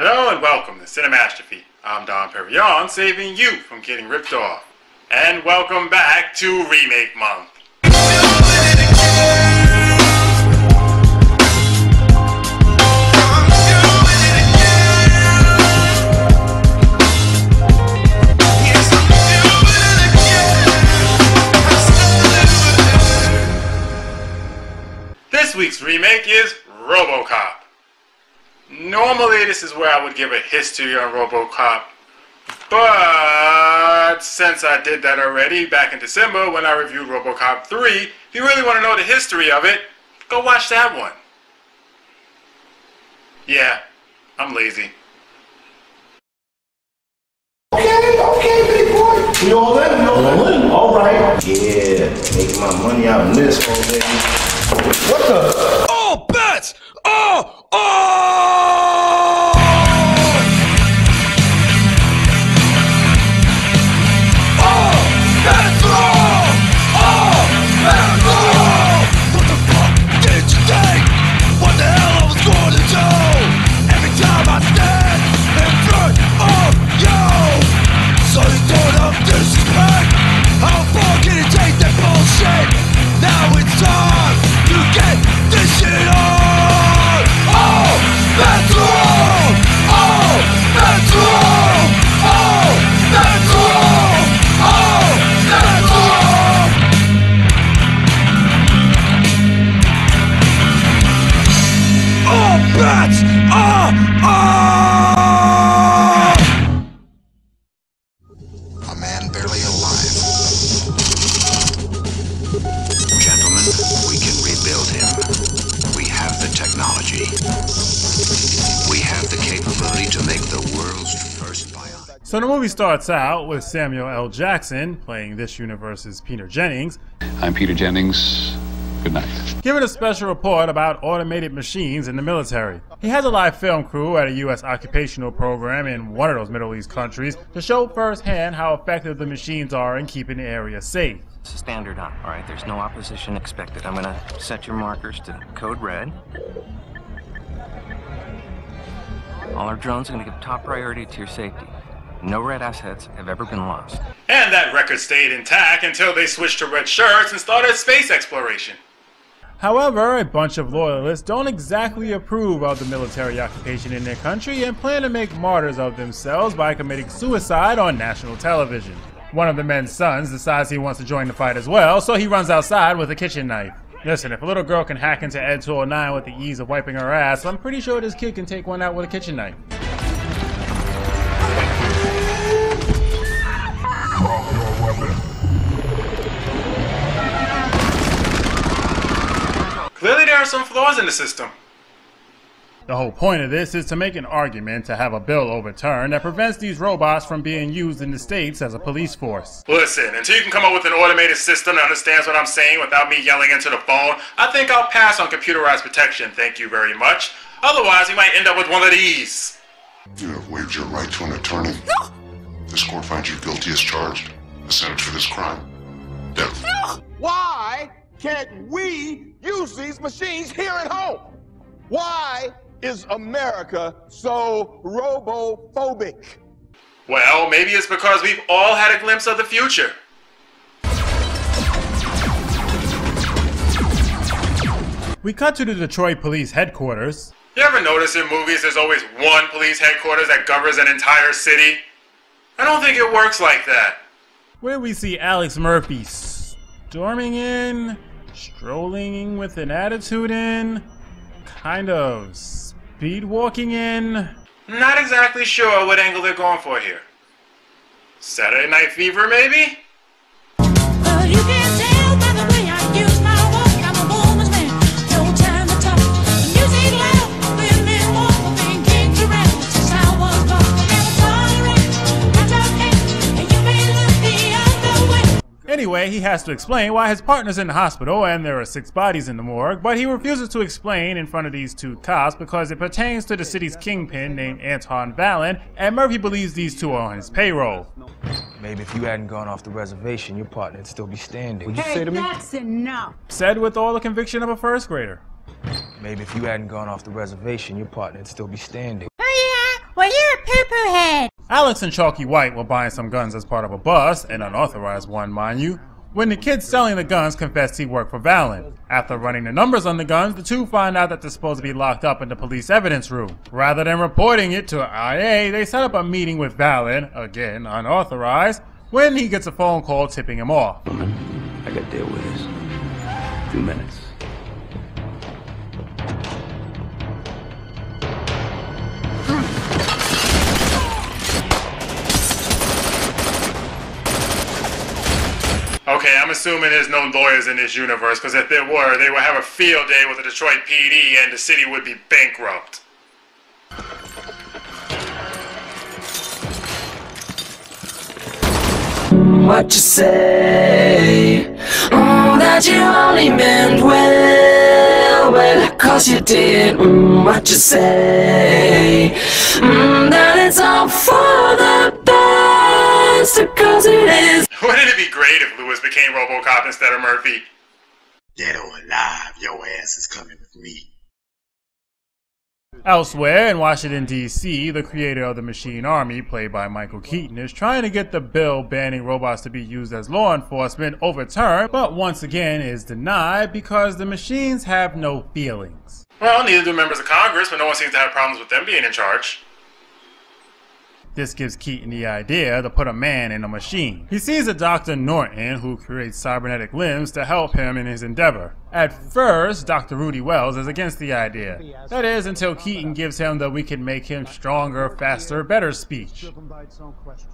Hello and welcome to Cinemastrophe. I'm Don Perignon, saving you from getting ripped off. And welcome back to Remake Month. This week's remake is Robocop. Normally this is where I would give a history on Robocop, but since I did that already back in December when I reviewed Robocop 3, if you really want to know the history of it, go watch that one. Yeah, I'm lazy. Okay, big boy. You all in? All right. Yeah, making my money out in this hole, baby. What the? Oh, bets! Oh! Oh! Oh! That's wrong! Oh! That's wrong! What the fuck did you think? What the hell I was going to do? Every time I stand in front of you, so you don't have disrespect. How far can you take that bullshit? Now it's time to get this shit on! Oh! That's wrong! Oh! That's wrong! Oh! That's wrong! Oh! That's wrong! Oh, bats! Oh! A man barely alive. Gentlemen, we can rebuild him. We have the technology. We have the capability to make the world's first bionic. So the movie starts out with Samuel L. Jackson playing this universe's Peter Jennings. I'm Peter Jennings. Good night. Giving a special report about automated machines in the military. He has a live film crew at a U.S. occupational program in one of those Middle East countries to show firsthand how effective the machines are in keeping the area safe. It's a standard on, all right? There's no opposition expected. I'm gonna set your markers to code red. All our drones are gonna give top priority to your safety. No red assets have ever been lost. And that record stayed intact until they switched to red shirts and started space exploration. However, a bunch of loyalists don't exactly approve of the military occupation in their country and plan to make martyrs of themselves by committing suicide on national television. One of the men's sons decides he wants to join the fight as well, so he runs outside with a kitchen knife. Listen, if a little girl can hack into Ed 209 with the ease of wiping her ass, I'm pretty sure this kid can take one out with a kitchen knife. Clearly there are some flaws in the system. The whole point of this is to make an argument to have a bill overturned that prevents these robots from being used in the States as a police force. Listen, until you can come up with an automated system that understands what I'm saying without me yelling into the phone, I think I'll pass on computerized protection, thank you very much. Otherwise, we might end up with one of these. You have waived your right to an attorney. This court finds you guilty as charged. The sentence for this crime: death. Why can't we use these machines here at home? Why is America so robophobic? Well, maybe it's because we've all had a glimpse of the future. We cut to the Detroit police headquarters. You ever notice in movies there's always one police headquarters that governs an entire city? I don't think it works like that. Where we see Alex Murphy storming in, strolling with an attitude in, kind of speed walking in. Not exactly sure what angle they're going for here. Saturday Night Fever, maybe? You can tell by the way I use my walk, I'm a woman's man, no time to talk. Music loud, women walk, thinking around, since I was born. Never tolerate, retaliate, and you may look the other way. Anyway, he has to explain why his partner's in the hospital and there are 6 bodies in the morgue, but he refuses to explain in front of these 2 cops because it pertains to the city's kingpin named Anton Valen, and Murphy believes these 2 are on his payroll. Maybe if you hadn't gone off the reservation, your partner'd still be standing. What'd you Hey, say to me? that's enough. Said with all the conviction of a first grader. Maybe if you hadn't gone off the reservation, your partner'd still be standing. Oh yeah, poo-poo head. Alex and Chalky White were buying some guns as part of a bust, an unauthorized one, mind you, when the kid selling the guns confessed he worked for Valen. After running the numbers on the guns, the two find out that they're supposed to be locked up in the police evidence room. Rather than reporting it to IA, they set up a meeting with Valen, again unauthorized, when he gets a phone call tipping him off. I got to deal with this. 2 minutes. Okay, I'm assuming there's no lawyers in this universe, because if there were, they would have a field day with the Detroit PD and the city would be bankrupt. What you say? That you only meant well, cause you did. What you say? That it's all for the best, cause it is. Wouldn't it be great if Lewis became Robocop instead of Murphy? Dead or alive, your ass is coming with me. Elsewhere in Washington, D.C., the creator of the Machine Army, played by Michael Keaton, is trying to get the bill banning robots to be used as law enforcement overturned, but once again is denied because the machines have no feelings. Well, neither do members of Congress, but no one seems to have problems with them being in charge. This gives Keaton the idea to put a man in a machine. He sees a Dr. Norton who creates cybernetic limbs to help him in his endeavor. At first, Dr. Rudy Wells is against the idea. That is, until Keaton gives him the "we can make him stronger, faster, better" speech.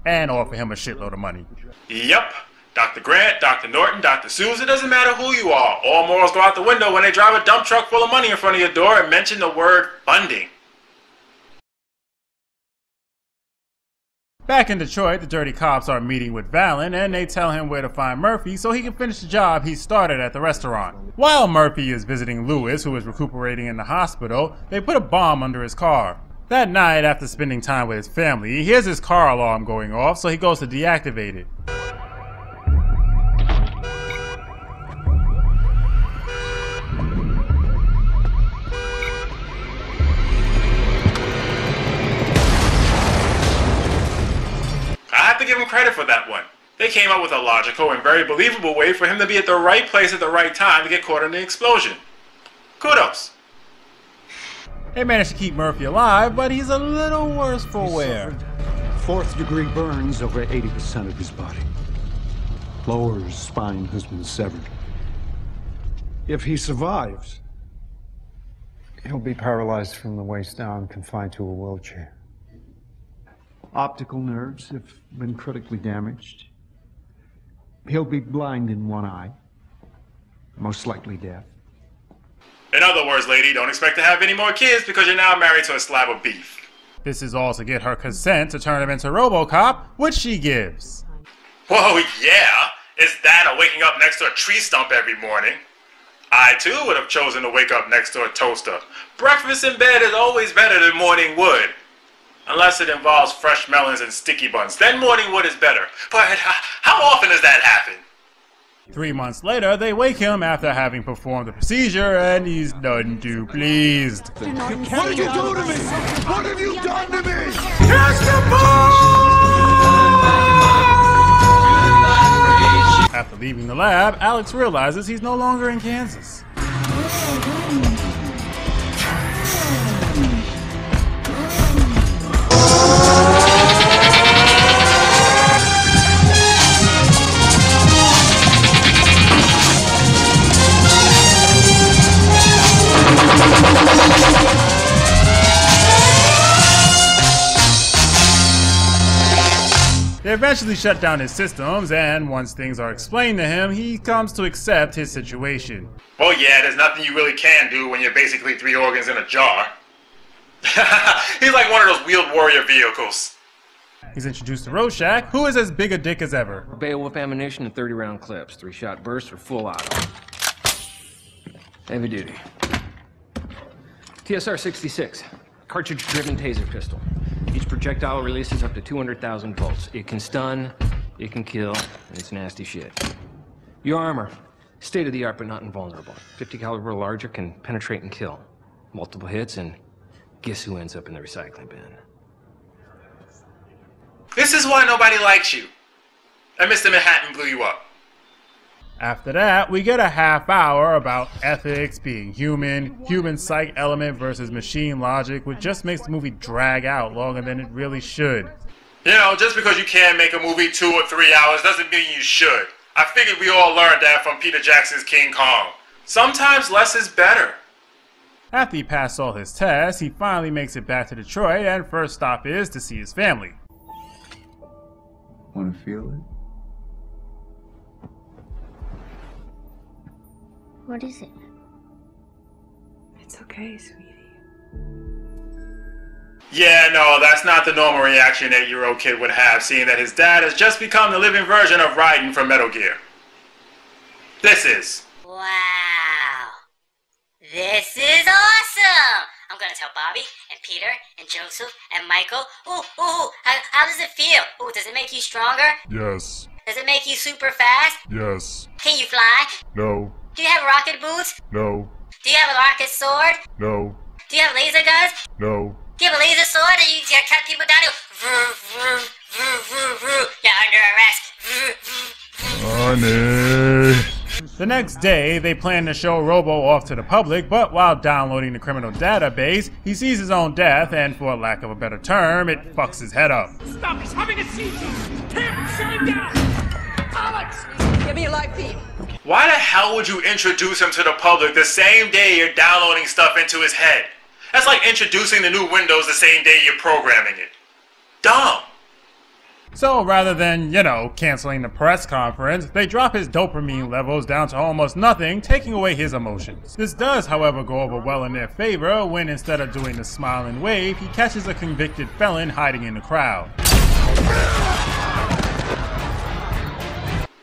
And offer him a shitload of money. Yep. Dr. Grant, Dr. Norton, Dr. Seuss, it doesn't matter who you are. All morals go out the window when they drive a dump truck full of money in front of your door and mention the word funding. Back in Detroit, the dirty cops are meeting with Valen, and they tell him where to find Murphy so he can finish the job he started at the restaurant. While Murphy is visiting Lewis, who is recuperating in the hospital, they put a bomb under his car. That night, after spending time with his family, he hears his car alarm going off, so he goes to deactivate it. I have to give him credit for that one. They came up with a logical and very believable way for him to be at the right place at the right time to get caught in the explosion. Kudos. They managed to keep Murphy alive, but he's a little worse for wear. Fourth-degree burns over 80% of his body. Lower spine has been severed. If he survives, he'll be paralyzed from the waist down, confined to a wheelchair. Optical nerves have been critically damaged. He'll be blind in one eye, most likely deaf. In other words, lady, don't expect to have any more kids because you're now married to a slab of beef. This is all to get her consent to turn him into Robocop, which she gives. Whoa, yeah! Is that or waking up next to a tree stump every morning? I too would have chosen to wake up next to a toaster. Breakfast in bed is always better than morning wood. Unless it involves fresh melons and sticky buns. Then morning wood is better. But how often does that happen? 3 months later, they wake him after having performed the procedure, and he's none too pleased. What did you do to me? What have you done to me? Catch the ball! After leaving the lab, Alex realizes he's no longer in Kansas. They eventually shut down his systems, and once things are explained to him, he comes to accept his situation. Well, yeah, there's nothing you really can do when you're basically 3 organs in a jar. He's like one of those wheeled warrior vehicles. He's introduced to Rorschach, who is as big a dick as ever. Beowulf ammunition and 30-round clips, 3-shot bursts or full auto. Heavy duty. TSR-66, cartridge-driven taser pistol. Each projectile releases up to 200,000 volts. It can stun, it can kill, and it's nasty shit. Your armor, state-of-the-art but not invulnerable. 50 caliber or larger can penetrate and kill. Multiple hits, and guess who ends up in the recycling bin? This is why nobody likes you. And Mr. Manhattan blew you up. After that, we get a half hour about ethics, being human psych element versus machine logic, which just makes the movie drag out longer than it really should. You know, just because you can't make a movie 2 or 3 hours doesn't mean you should. I figured we all learned that from Peter Jackson's King Kong. Sometimes less is better. After he passed all his tests, he finally makes it back to Detroit, and first stop is to see his family. Wanna feel it? What is it? It's okay, sweetie. Yeah, no, that's not the normal reaction an 8-year-old kid would have, seeing that his dad has just become the living version of Raiden from Metal Gear. This is. Wow. This is awesome! I'm gonna tell Bobby and Peter and Joseph and Michael. Ooh, how does it feel? Ooh, does it make you stronger? Yes. Does it make you super fast? Yes. Can you fly? No. Do you have rocket boots? No. Do you have a rocket sword? No. Do you have laser guns? No. Do you have a laser sword and you cut people down? You're under arrest. Honey. The next day, they plan to show Robo off to the public, but while downloading the criminal database, he sees his own death, and for lack of a better term, it fucks his head up. Stop, he's having a seizure! Tim, sit him down! Alex! Give me a live feed. Why the hell would you introduce him to the public the same day you're downloading stuff into his head? That's like introducing the new Windows the same day you're programming it. Dumb. So rather than, canceling the press conference, they drop his dopamine levels down to almost nothing, taking away his emotions. This does, however, go over well in their favor when instead of doing the smile and wave, he catches a convicted felon hiding in the crowd.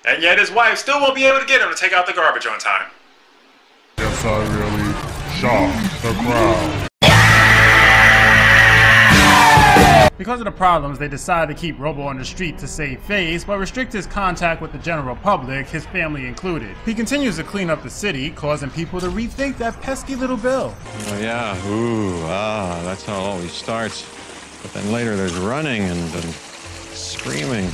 And yet his wife still won't be able to get him to take out the garbage on time. Yes, I really shocked the crowd. Because of the problems, they decide to keep Robo on the street to save face, but restrict his contact with the general public, his family included. He continues to clean up the city, causing people to rethink that pesky little bill. Oh yeah, that's how it always starts. But then later there's running and screaming.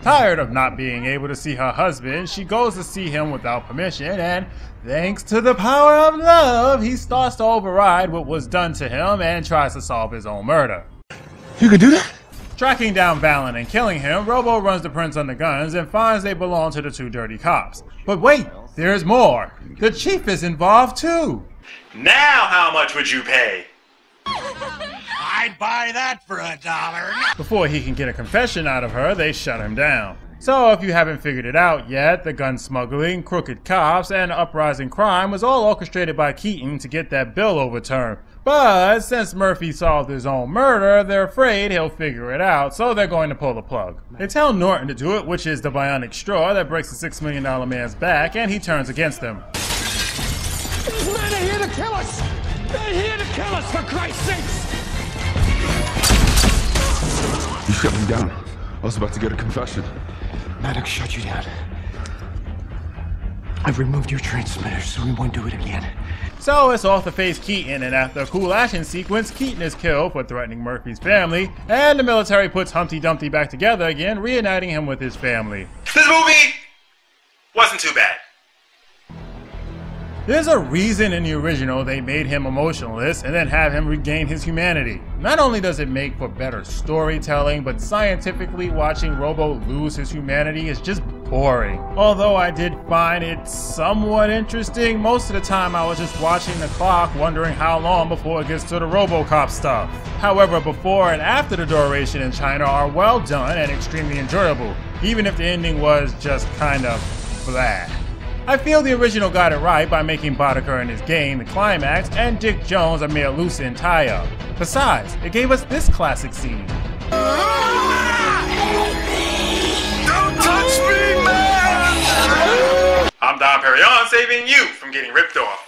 Tired of not being able to see her husband, she goes to see him without permission, and thanks to the power of love, he starts to override what was done to him and tries to solve his own murder. You can do that? Tracking down Valen and killing him, Robo runs the prints on the guns and finds they belong to the 2 dirty cops. But wait, there's more. The chief is involved too. Now how much would you pay? I'd buy that for $1. Before he can get a confession out of her, they shut him down. So if you haven't figured it out yet, the gun smuggling, crooked cops, and uprising crime was all orchestrated by Keaton to get that bill overturned. But since Murphy solved his own murder, they're afraid he'll figure it out, so they're going to pull the plug. They tell Norton to do it, which is the bionic straw that breaks the $6 million man's back, and he turns against them. These men are here to kill us! They're here to kill us, for Christ's sakes! You shut me down. I was about to get a confession. Maddox shut you down. I've removed your transmitter, so we won't do it again. So it's off to face Keaton, and after a cool action sequence, Keaton is killed for threatening Murphy's family, and the military puts Humpty Dumpty back together again, reuniting him with his family. This movie wasn't too bad. There's a reason in the original they made him emotionless and then have him regain his humanity. Not only does it make for better storytelling, but scientifically watching Robo lose his humanity is just boring. Although I did find it somewhat interesting, most of the time I was just watching the clock wondering how long before it gets to the Robocop stuff. However, before and after the duration in China are well done and extremely enjoyable, even if the ending was just kind of blah. I feel the original got it right by making Boddicker and his gang the climax and Dick Jones a mere loose end tie-up. Besides, it gave us this classic scene. Don't touch me, man! I'm Don Perignon, saving you from getting ripped off.